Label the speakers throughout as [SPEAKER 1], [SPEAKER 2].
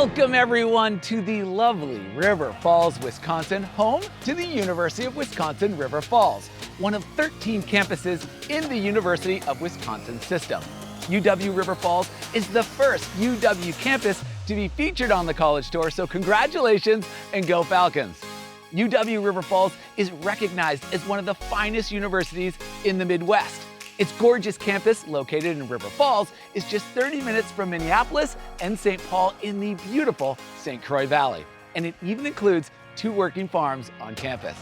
[SPEAKER 1] Welcome everyone to the lovely River Falls, Wisconsin, home to the University of Wisconsin River Falls, one of 13 campuses in the University of Wisconsin system. UW River Falls is the first UW campus to be featured on the College Tour, so congratulations and go Falcons. UW River Falls is recognized as one of the finest universities in the Midwest. Its gorgeous campus, located in River Falls, is just 30 minutes from Minneapolis and St. Paul in the beautiful St. Croix Valley. And it even includes 2 working farms on campus.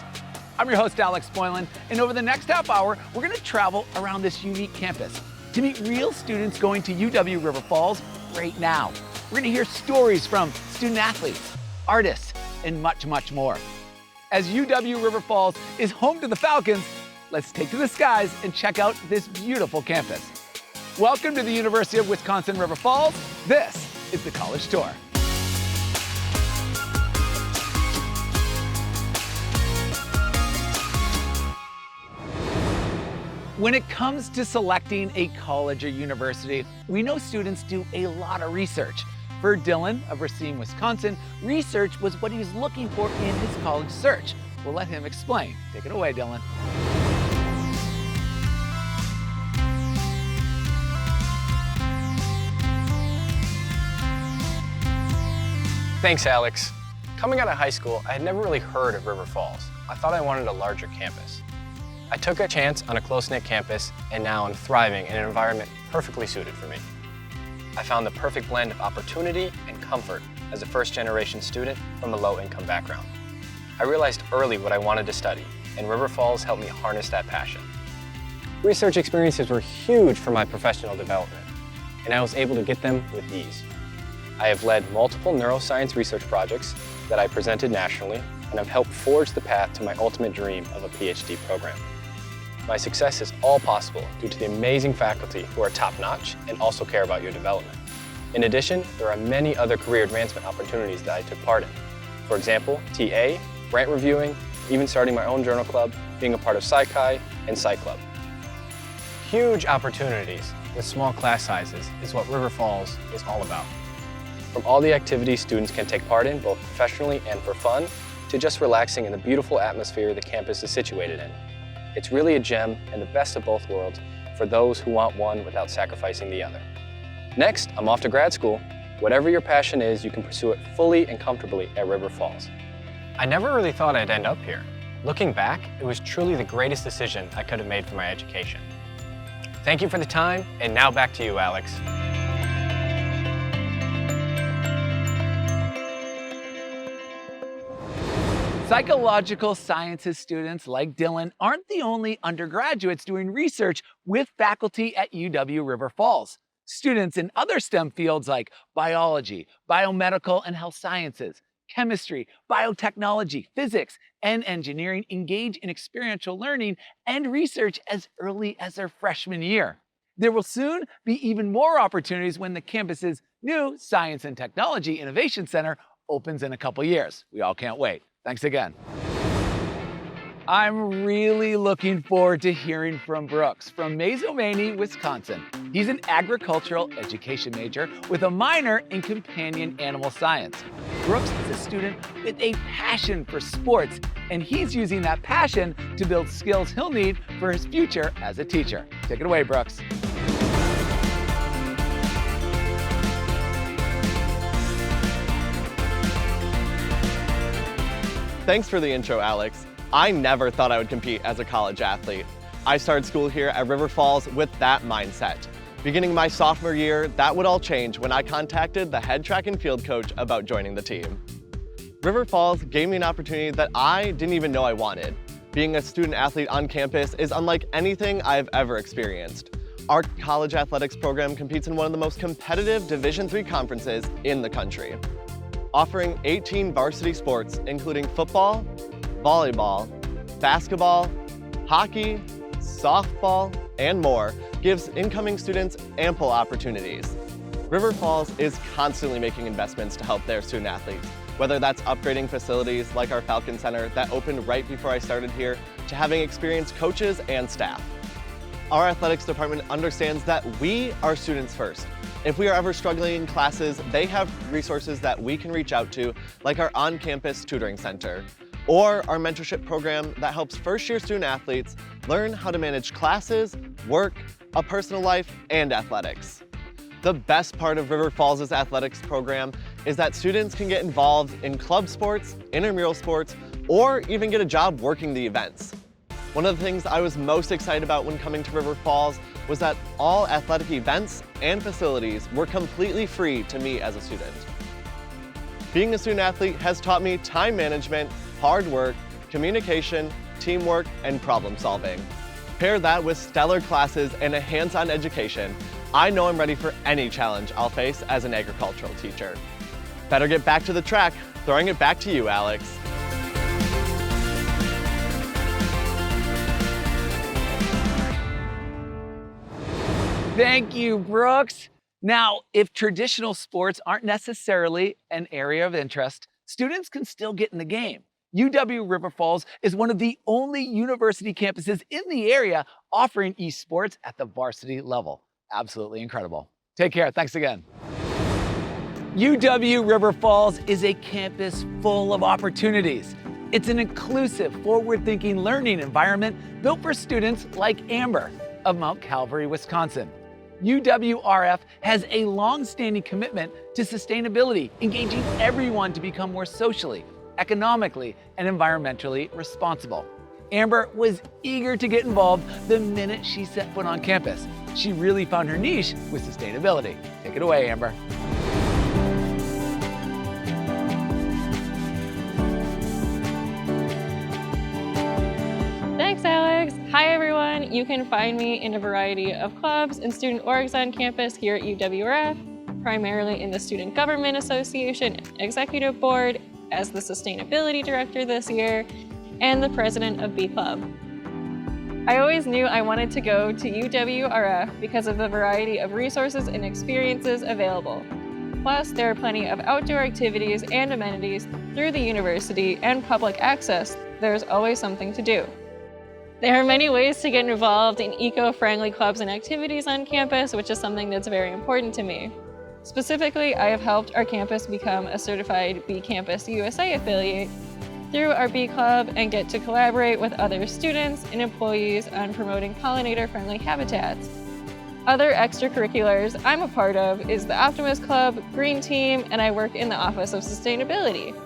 [SPEAKER 1] I'm your host, Alex Boylan, and over the next half hour, we're going to travel around this unique campus to meet real students going to UW River Falls right now. We're going to hear stories from student athletes, artists, and much, much more. As UW River Falls is home to the Falcons, let's take to the skies and check out this beautiful campus. Welcome to the University of Wisconsin River Falls. This is the College Tour. When it comes to selecting a college or university, we know students do a lot of research. For Dylan of Racine, Wisconsin, research was what he was looking for in his college search. We'll let him explain. Take it away, Dylan.
[SPEAKER 2] Thanks, Alex. Coming out of high school, I had never really heard of River Falls. I thought I wanted a larger campus. I took a chance on a close-knit campus, and now I'm thriving in an environment perfectly suited for me. I found the perfect blend of opportunity and comfort as a first-generation student from a low-income background. I realized early what I wanted to study, and River Falls helped me harness that passion. Research experiences were huge for my professional development, and I was able to get them with ease. I have led multiple neuroscience research projects that I presented nationally, and have helped forge the path to my ultimate dream of a PhD program. My success is all possible due to the amazing faculty who are top-notch and also care about your development. In addition, there are many other career advancement opportunities that I took part in. For example, TA, grant reviewing, even starting my own journal club, being a part of Psy-Chi and Psych Club. Huge opportunities with small class sizes is what River Falls is all about. From all the activities students can take part in, both professionally and for fun, to just relaxing in the beautiful atmosphere the campus is situated in. It's really a gem and the best of both worlds for those who want one without sacrificing the other. Next, I'm off to grad school. Whatever your passion is, you can pursue it fully and comfortably at River Falls. I never really thought I'd end up here. Looking back, it was truly the greatest decision I could have made for my education. Thank you for the time, and now back to you, Alex.
[SPEAKER 1] Psychological sciences students like Dylan aren't the only undergraduates doing research with faculty at UW River Falls. Students in other STEM fields like biology, biomedical and health sciences, chemistry, biotechnology, physics, and engineering engage in experiential learning and research as early as their freshman year. There will soon be even more opportunities when the campus's new Science and Technology Innovation Center opens in a couple years. We all can't wait. Thanks again. I'm really looking forward to hearing from Brooks from Mazomanie, Wisconsin. He's an agricultural education major with a minor in companion animal science. Brooks is a student with a passion for sports, and he's using that passion to build skills he'll need for his future as a teacher. Take it away, Brooks.
[SPEAKER 3] Thanks for the intro, Alex. I never thought I would compete as a college athlete. I started school here at River Falls with that mindset. Beginning my sophomore year, that would all change when I contacted the head track and field coach about joining the team. River Falls gave me an opportunity that I didn't even know I wanted. Being a student athlete on campus is unlike anything I've ever experienced. Our college athletics program competes in one of the most competitive Division III conferences in the country. Offering 18 varsity sports, including football, volleyball, basketball, hockey, softball, and more, gives incoming students ample opportunities. River Falls is constantly making investments to help their student athletes, whether that's upgrading facilities like our Falcon Center that opened right before I started here, to having experienced coaches and staff. Our athletics department understands that we are students first. If we are ever struggling in classes, they have resources that we can reach out to, like our on-campus tutoring center, or our mentorship program that helps first-year student athletes learn how to manage classes, work, a personal life, and athletics. The best part of River Falls' athletics program is that students can get involved in club sports, intramural sports, or even get a job working the events. One of the things I was most excited about when coming to River Falls was that all athletic events and facilities were completely free to me as a student. Being a student athlete has taught me time management, hard work, communication, teamwork, and problem solving. Pair that with stellar classes and a hands-on education, I know I'm ready for any challenge I'll face as an agricultural teacher. Better get back to the track. Throwing it back to you, Alex.
[SPEAKER 1] Thank you, Brooks. Now, if traditional sports aren't necessarily an area of interest, students can still get in the game. UW River Falls is one of the only university campuses in the area offering esports at the varsity level. Absolutely incredible. Take care. Thanks again. UW River Falls is a campus full of opportunities. It's an inclusive, forward-thinking learning environment built for students like Amber of Mount Calvary, Wisconsin. UWRF has a long-standing commitment to sustainability, engaging everyone to become more socially, economically, and environmentally responsible. Amber was eager to get involved the minute she set foot on campus. She really found her niche with sustainability. Take it away, Amber.
[SPEAKER 4] Thanks, Alex. Hi, everyone. You can find me in a variety of clubs and student orgs on campus here at UWRF, primarily in the Student Government Association Executive Board as the Sustainability Director this year and the President of B Club. I always knew I wanted to go to UWRF because of the variety of resources and experiences available. Plus, there are plenty of outdoor activities and amenities through the university and public access. There's always something to do. There are many ways to get involved in eco-friendly clubs and activities on campus, which is something that's very important to me. Specifically, I have helped our campus become a certified B Campus USA affiliate through our B Club and get to collaborate with other students and employees on promoting pollinator-friendly habitats. Other extracurriculars I'm a part of is the Optimist Club, Green Team, and I work in the Office of Sustainability.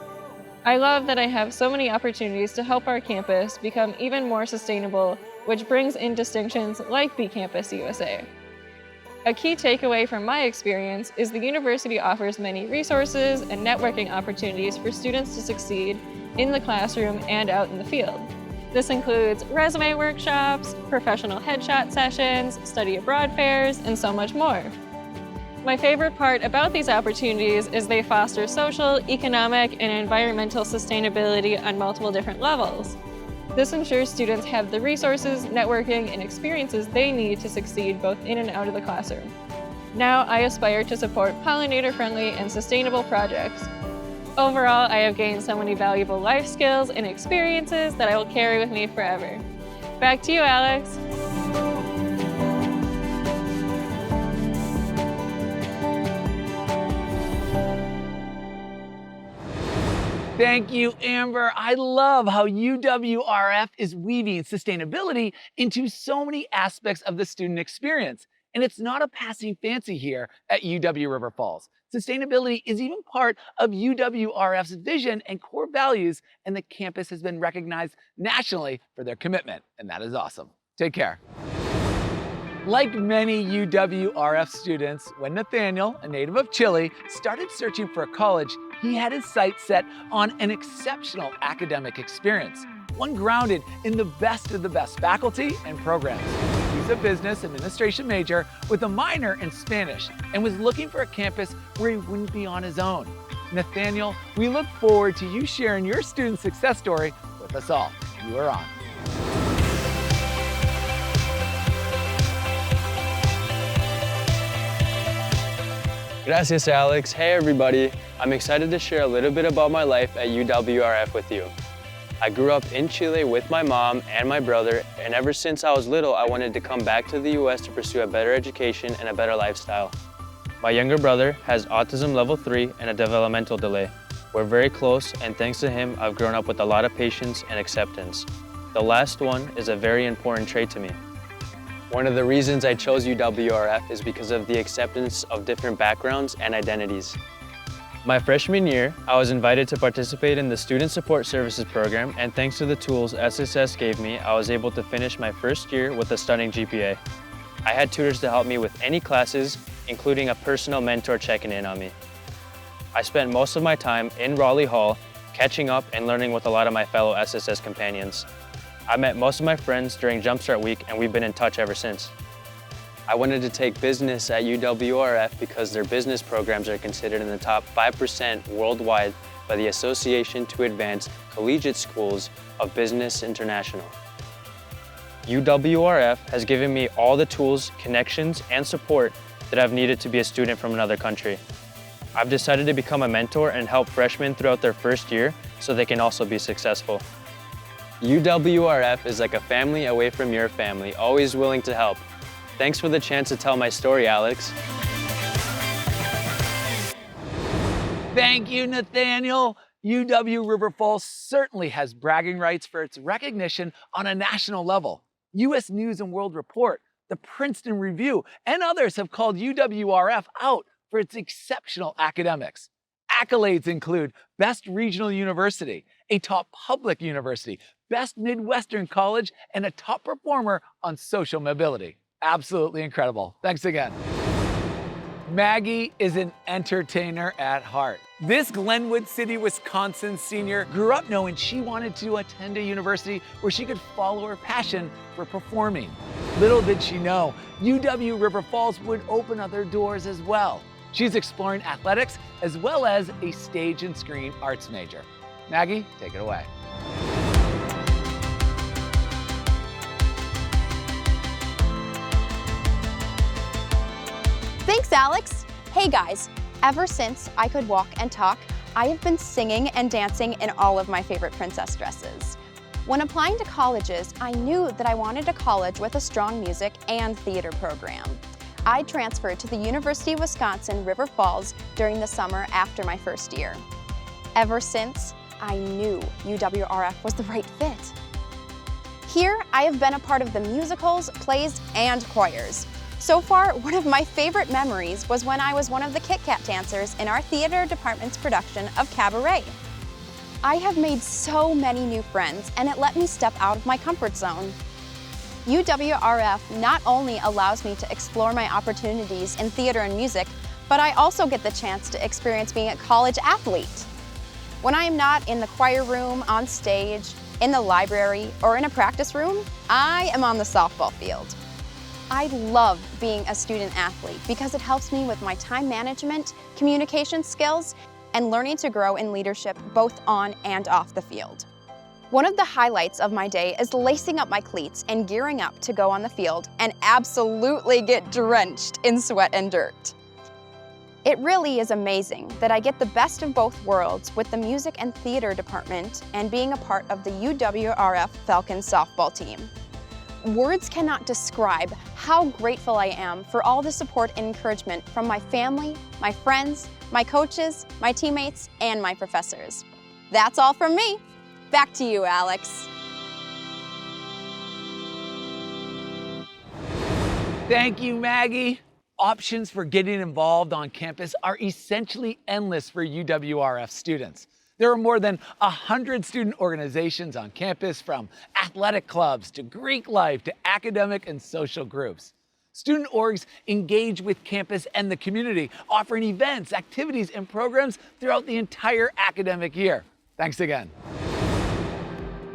[SPEAKER 4] I love that I have so many opportunities to help our campus become even more sustainable, which brings in distinctions like B Campus USA. A key takeaway from my experience is the university offers many resources and networking opportunities for students to succeed in the classroom and out in the field. This includes resume workshops, professional headshot sessions, study abroad fairs, and so much more. My favorite part about these opportunities is they foster social, economic, and environmental sustainability on multiple different levels. This ensures students have the resources, networking, and experiences they need to succeed both in and out of the classroom. Now I aspire to support pollinator-friendly and sustainable projects. Overall, I have gained so many valuable life skills and experiences that I will carry with me forever. Back to you, Alex.
[SPEAKER 1] Thank you, Amber. I love how UWRF is weaving sustainability into so many aspects of the student experience. And it's not a passing fancy here at UW River Falls. Sustainability is even part of UWRF's vision and core values, and the campus has been recognized nationally for their commitment, and that is awesome. Take care. Like many UWRF students, when Nathaniel, a native of Chile, started searching for a college, he had his sights set on an exceptional academic experience, one grounded in the best of the best faculty and programs. He's a business administration major with a minor in Spanish and was looking for a campus where he wouldn't be on his own. Nathaniel, we look forward to you sharing your student success story with us all. You are on.
[SPEAKER 2] Gracias, Alex. Hey, everybody. I'm excited to share a little bit about my life at UWRF with you. I grew up in Chile with my mom and my brother, and ever since I was little, I wanted to come back to the US to pursue a better education and a better lifestyle. My younger brother has autism level 3 and a developmental delay. We're very close, and thanks to him, I've grown up with a lot of patience and acceptance. The last one is a very important trait to me. One of the reasons I chose UWRF is because of the acceptance of different backgrounds and identities. My freshman year, I was invited to participate in the Student Support Services program, and thanks to the tools SSS gave me, I was able to finish my first year with a stunning GPA. I had tutors to help me with any classes, including a personal mentor checking in on me. I spent most of my time in Raleigh Hall, catching up and learning with a lot of my fellow SSS companions. I met most of my friends during Jumpstart Week, and we've been in touch ever since. I wanted to take business at UWRF because their business programs are considered in the top 5% worldwide by the Association to Advance Collegiate Schools of Business International. UWRF has given me all the tools, connections, and support that I've needed to be a student from another country. I've decided to become a mentor and help freshmen throughout their first year so they can also be successful. UWRF is like a family away from your family, always willing to help. Thanks for the chance to tell my story, Alex.
[SPEAKER 1] Thank you, Nathaniel. UW River Falls certainly has bragging rights for its recognition on a national level. U.S. News and World Report, the Princeton Review, and others have called UWRF out for its exceptional academics. Accolades include Best Regional University, a top public university, Best Midwestern College, and a top performer on social mobility. Absolutely incredible. Thanks again. Maggie is an entertainer at heart. This Glenwood City, Wisconsin senior grew up knowing she wanted to attend a university where she could follow her passion for performing. Little did she know, UW River Falls would open other doors as well. She's exploring athletics as well as a stage and screen arts major. Maggie, take it away.
[SPEAKER 5] Thanks, Alex. Hey guys, ever since I could walk and talk, I have been singing and dancing in all of my favorite princess dresses. When applying to colleges, I knew that I wanted a college with a strong music and theater program. I transferred to the University of Wisconsin River Falls during the summer after my first year. Ever since, I knew UWRF was the right fit. Here, I have been a part of the musicals, plays, and choirs. So far, one of my favorite memories was when I was one of the Kit Kat dancers in our theater department's production of Cabaret. I have made so many new friends, and it let me step out of my comfort zone. UWRF not only allows me to explore my opportunities in theater and music, but I also get the chance to experience being a college athlete. When I am not in the choir room, on stage, in the library, or in a practice room, I am on the softball field. I love being a student athlete because it helps me with my time management, communication skills, and learning to grow in leadership both on and off the field. One of the highlights of my day is lacing up my cleats and gearing up to go on the field and absolutely get drenched in sweat and dirt. It really is amazing that I get the best of both worlds with the music and theater department and being a part of the UWRF Falcon softball team. Words cannot describe how grateful I am for all the support and encouragement from my family, my friends, my coaches, my teammates, and my professors. That's all from me. Back to you, Alex.
[SPEAKER 1] Thank you, Maggie. Options for getting involved on campus are essentially endless for UWRF students. There are more than 100 student organizations on campus, from athletic clubs to Greek life to academic and social groups. Student orgs engage with campus and the community, offering events, activities, and programs throughout the entire academic year. Thanks again.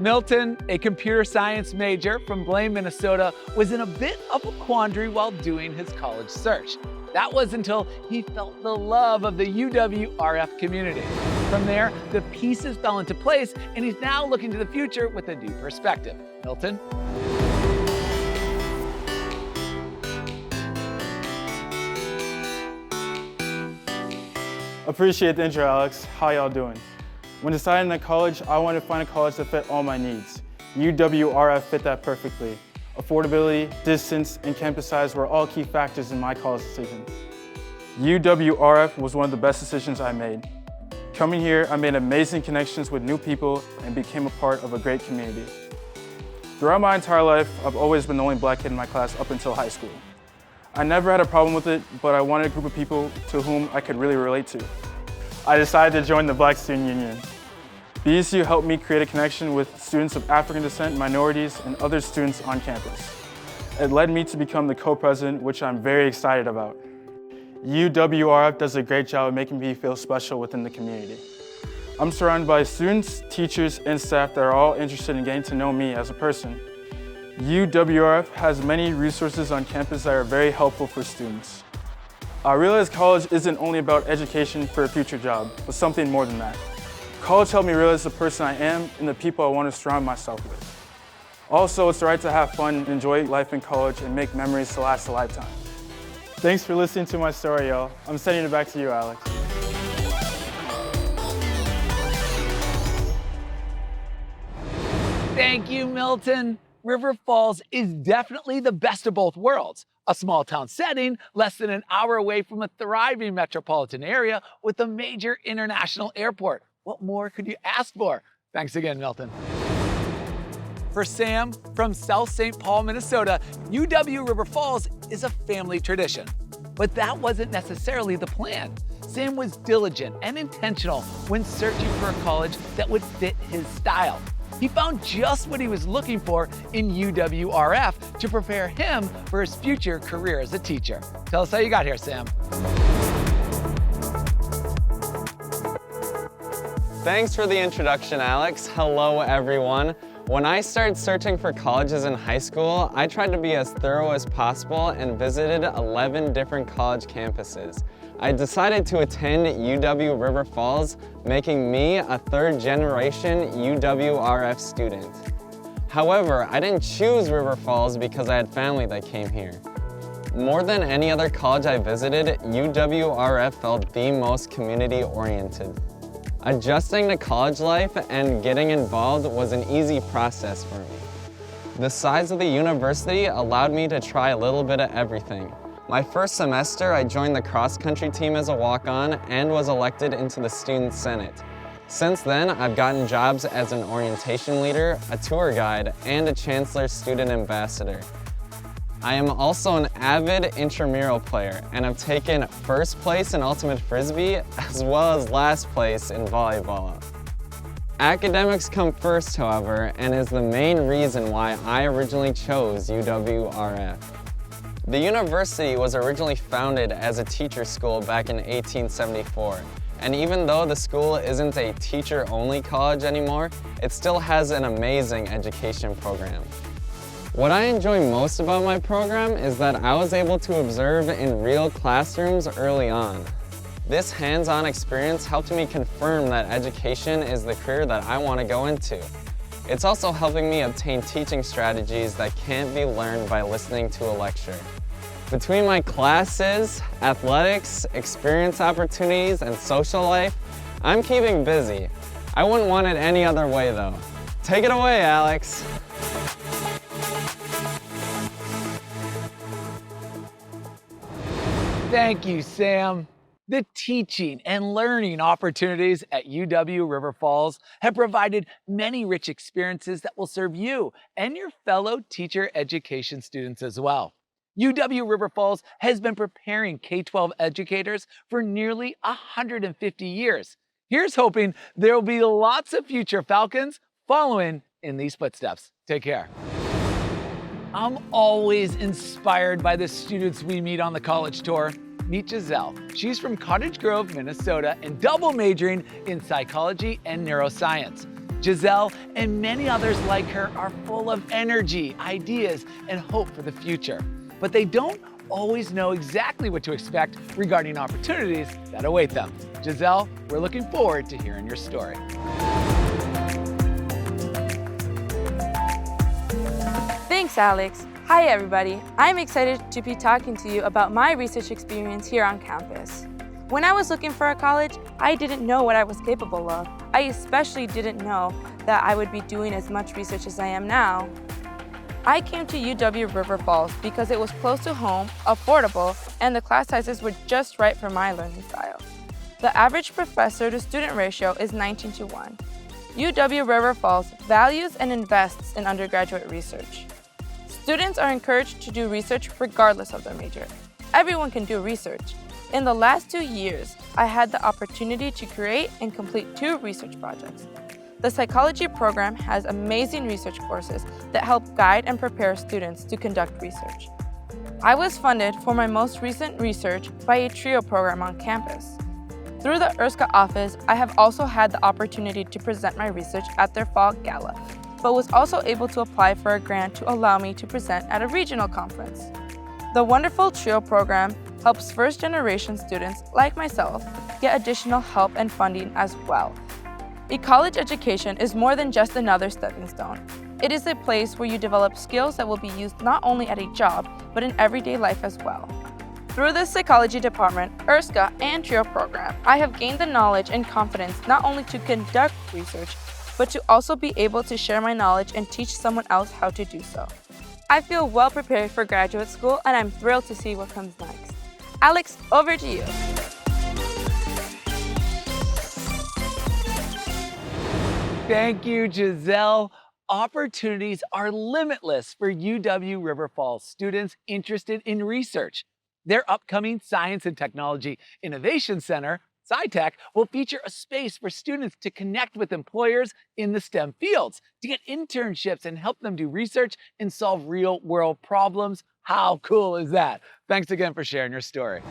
[SPEAKER 1] Milton, a computer science major from Blaine, Minnesota, was in a bit of a quandary while doing his college search. That was until he felt the love of the UWRF community. From there, the pieces fell into place, and he's now looking to the future with a new perspective. Milton?
[SPEAKER 6] Appreciate the intro, Alex. How y'all doing? When deciding on college, I wanted to find a college that fit all my needs. UWRF fit that perfectly. Affordability, distance, and campus size were all key factors in my college decision. UWRF was one of the best decisions I made. Coming here, I made amazing connections with new people and became a part of a great community. Throughout my entire life, I've always been the only black kid in my class up until high school. I never had a problem with it, but I wanted a group of people to whom I could really relate to. I decided to join the Black Student Union. BSU helped me create a connection with students of African descent, minorities, and other students on campus. It led me to become the co-president, which I'm very excited about. UWRF does a great job of making me feel special within the community. I'm surrounded by students, teachers, and staff that are all interested in getting to know me as a person. UWRF has many resources on campus that are very helpful for students. I realized college isn't only about education for a future job, but something more than that. College helped me realize the person I am and the people I want to surround myself with. Also, it's the right to have fun and enjoy life in college and make memories to last a lifetime. Thanks for listening to my story, y'all. I'm sending it back to you, Alex.
[SPEAKER 1] Thank you, Milton. River Falls is definitely the best of both worlds. A small town setting, less than an hour away from a thriving metropolitan area with a major international airport. What more could you ask for? Thanks again, Milton. For Sam from South St. Paul, Minnesota, UW River Falls is a family tradition. But that wasn't necessarily the plan. Sam was diligent and intentional when searching for a college that would fit his style. He found just what he was looking for in UWRF to prepare him for his future career as a teacher. Tell us how you got here, Sam.
[SPEAKER 7] Thanks for the introduction, Alex. Hello, everyone. When I started searching for colleges in high school, I tried to be as thorough as possible and visited 11 different college campuses. I decided to attend UW River Falls, making me a third-generation UWRF student. However, I didn't choose River Falls because I had family that came here. More than any other college I visited, UWRF felt the most community-oriented. Adjusting to college life and getting involved was an easy process for me. The size of the university allowed me to try a little bit of everything. My first semester, I joined the cross-country team as a walk-on and was elected into the Student Senate. Since then, I've gotten jobs as an orientation leader, a tour guide, and a Chancellor's Student Ambassador. I am also an avid intramural player, and I've taken first place in Ultimate Frisbee, as well as last place in volleyball. Academics come first, however, and is the main reason why I originally chose UWRF. The university was originally founded as a teacher school back in 1874, and even though the school isn't a teacher-only college anymore, it still has an amazing education program. What I enjoy most about my program is that I was able to observe in real classrooms early on. This hands-on experience helped me confirm that education is the career that I want to go into. It's also helping me obtain teaching strategies that can't be learned by listening to a lecture. Between my classes, athletics, experience opportunities, and social life, I'm keeping busy. I wouldn't want it any other way though. Take it away, Alex.
[SPEAKER 1] Thank you, Sam. The teaching and learning opportunities at UW River Falls have provided many rich experiences that will serve you and your fellow teacher education students as well. UW River Falls has been preparing K-12 educators for nearly 150 years. Here's hoping there will be lots of future Falcons following in these footsteps. Take care. I'm always inspired by the students we meet on the college tour. Meet Giselle. She's from Cottage Grove, Minnesota, and double majoring in psychology and neuroscience. Giselle and many others like her are full of energy, ideas, and hope for the future. But they don't always know exactly what to expect regarding opportunities that await them. Giselle, we're looking forward to hearing your story.
[SPEAKER 8] Thanks, Alex. Hi, everybody. I'm excited to be talking to you about my research experience here on campus. When I was looking for a college, I didn't know what I was capable of. I especially didn't know that I would be doing as much research as I am now. I came to UW River Falls because it was close to home, affordable, and the class sizes were just right for my learning style. The average professor to student ratio is 19:1. UW River Falls values and invests in undergraduate research. Students are encouraged to do research regardless of their major. Everyone can do research. In the last 2 years, I had the opportunity to create and complete 2 research projects. The psychology program has amazing research courses that help guide and prepare students to conduct research. I was funded for my most recent research by a TRIO program on campus. Through the URSCA office, I have also had the opportunity to present my research at their fall gala, but was also able to apply for a grant to allow me to present at a regional conference. The wonderful TRIO program helps first-generation students like myself get additional help and funding as well. A college education is more than just another stepping stone. It is a place where you develop skills that will be used not only at a job, but in everyday life as well. Through the psychology department, URSCA, and TRIO program, I have gained the knowledge and confidence not only to conduct research, but to also be able to share my knowledge and teach someone else how to do so. I feel well prepared for graduate school, and I'm thrilled to see what comes next. Alex, over to you.
[SPEAKER 1] Thank you, Giselle. Opportunities are limitless for UW River Falls students interested in research. Their upcoming Science and Technology Innovation Center, SciTech, will feature a space for students to connect with employers in the STEM fields, to get internships and help them do research and solve real-world problems. How cool is that? Thanks again for sharing your story.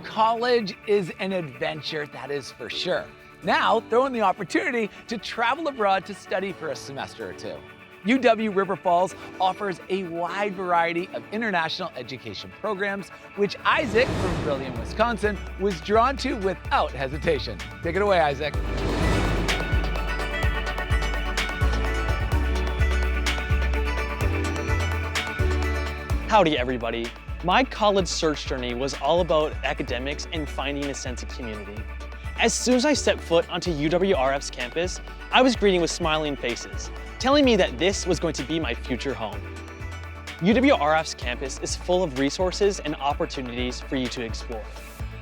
[SPEAKER 1] College is an adventure, that is for sure. Now, throw in the opportunity to travel abroad to study for a semester or 2. UW River Falls offers a wide variety of international education programs, which Isaac from Brilliant, Wisconsin, was drawn to without hesitation. Take it away, Isaac.
[SPEAKER 9] Howdy, everybody. My college search journey was all about academics and finding a sense of community. As soon as I stepped foot onto UWRF's campus, I was greeted with smiling faces, telling me that this was going to be my future home. UWRF's campus is full of resources and opportunities for you to explore.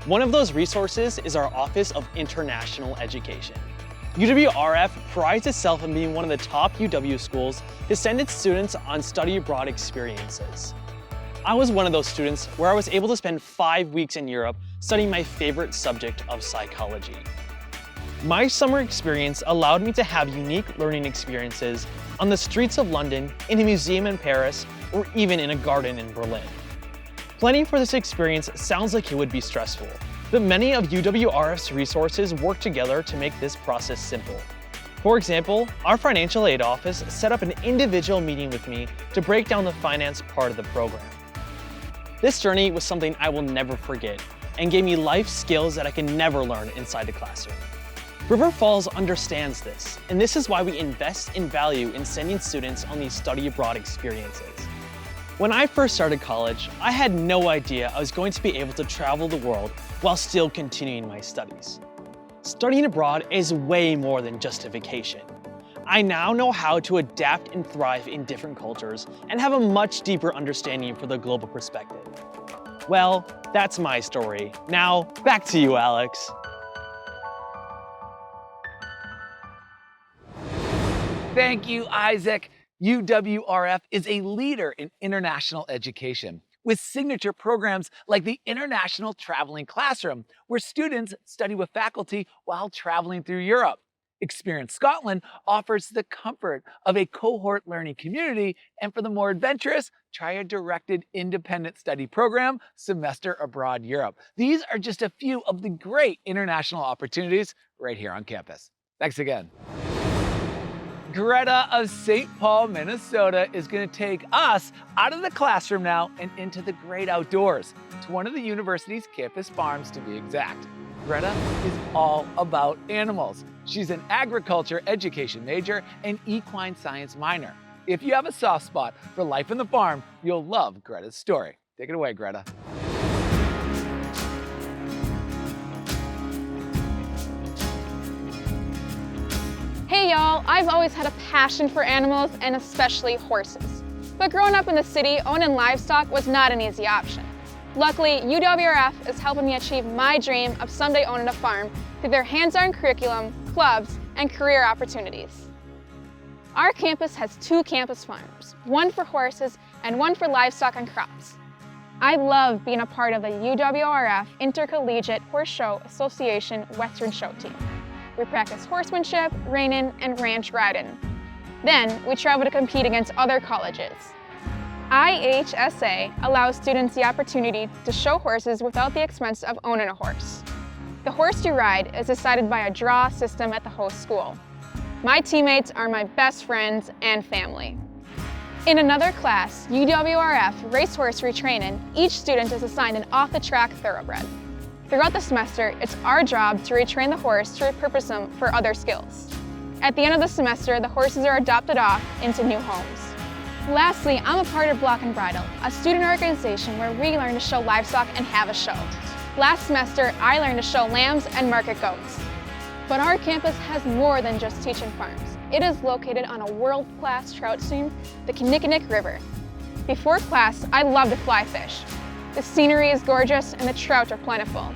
[SPEAKER 9] One of those resources is our Office of International Education. UWRF prides itself on being one of the top UW schools to send its students on study abroad experiences. I was one of those students where I was able to spend 5 weeks in Europe studying my favorite subject of psychology. My summer experience allowed me to have unique learning experiences on the streets of London, in a museum in Paris, or even in a garden in Berlin. Planning for this experience sounds like it would be stressful, but many of UWRF's resources work together to make this process simple. For example, our financial aid office set up an individual meeting with me to break down the finance part of the program. This journey was something I will never forget and gave me life skills that I can never learn inside the classroom. River Falls understands this, and this is why we invest in value in sending students on these study abroad experiences. When I first started college, I had no idea I was going to be able to travel the world while still continuing my studies. Studying abroad is way more than just a vacation. I now know how to adapt and thrive in different cultures and have a much deeper understanding for the global perspective. Well, that's my story. Now, back to you, Alex.
[SPEAKER 1] Thank you, Isaac. UWRF is a leader in international education with signature programs like the International Traveling Classroom, where students study with faculty while traveling through Europe. Experience Scotland offers the comfort of a cohort learning community, and for the more adventurous, try a directed independent study program, Semester Abroad Europe. These are just a few of the great international opportunities right here on campus. Thanks again. Greta of St. Paul, Minnesota is going to take us out of the classroom now and into the great outdoors, to one of the university's campus farms to be exact. Greta is all about animals. She's an agriculture education major and equine science minor. If you have a soft spot for life on the farm, you'll love Greta's story. Take it away, Greta.
[SPEAKER 10] y'all, I've always had a passion for animals and especially horses. But growing up in the city, owning livestock was not an easy option. Luckily, UWRF is helping me achieve my dream of someday owning a farm through their hands-on curriculum, clubs, and career opportunities. Our campus has 2 campus farms, one for horses and one for livestock and crops. I love being a part of the UWRF Intercollegiate Horse Show Association Western Show Team. We practice horsemanship, reining, and ranch riding. Then we travel to compete against other colleges. IHSA allows students the opportunity to show horses without the expense of owning a horse. The horse you ride is decided by a draw system at the host school. My teammates are my best friends and family. In another class, UWRF Racehorse Retraining, each student is assigned an off-the-track thoroughbred. Throughout the semester, it's our job to retrain the horse to repurpose them for other skills. At the end of the semester, the horses are adopted off into new homes. Lastly, I'm a part of Block and Bridle, a student organization where we learn to show livestock and have a show. Last semester, I learned to show lambs and market goats. But our campus has more than just teaching farms. It is located on a world-class trout stream, the Kinnickinnick River. Before class, I love to fly fish. The scenery is gorgeous and the trout are plentiful.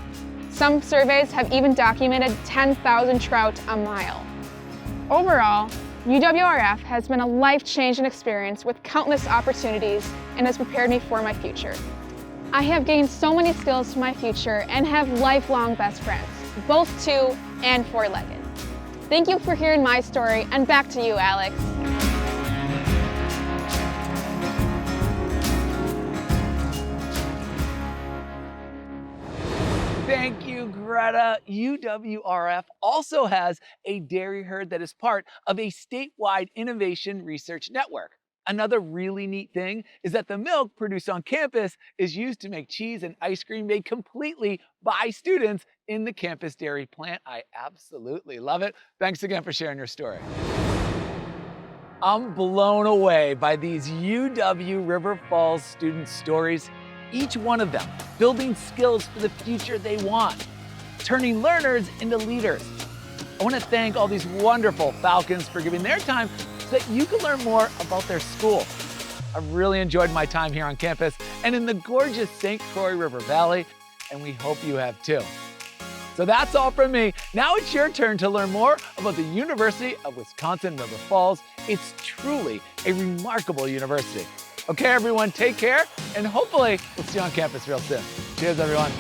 [SPEAKER 10] Some surveys have even documented 10,000 trout a mile. Overall, UWRF has been a life-changing experience with countless opportunities and has prepared me for my future. I have gained so many skills for my future and have lifelong best friends, both 2- and 4-legged. Thank you for hearing my story, and back to you, Alex.
[SPEAKER 1] Thank you, Greta. UWRF also has a dairy herd that is part of a statewide innovation research network. Another really neat thing is that the milk produced on campus is used to make cheese and ice cream made completely by students in the campus dairy plant. I absolutely love it. Thanks again for sharing your story. I'm blown away by these UW River Falls student stories. Each one of them building skills for the future they want, turning learners into leaders. I want to thank all these wonderful Falcons for giving their time so that you can learn more about their school. I've really enjoyed my time here on campus and in the gorgeous St. Croix River Valley, and we hope you have too. So that's all from me. Now it's your turn to learn more about the University of Wisconsin-River Falls. It's truly a remarkable university. Okay, everyone, take care, and hopefully we'll see you on campus real soon. Cheers, everyone.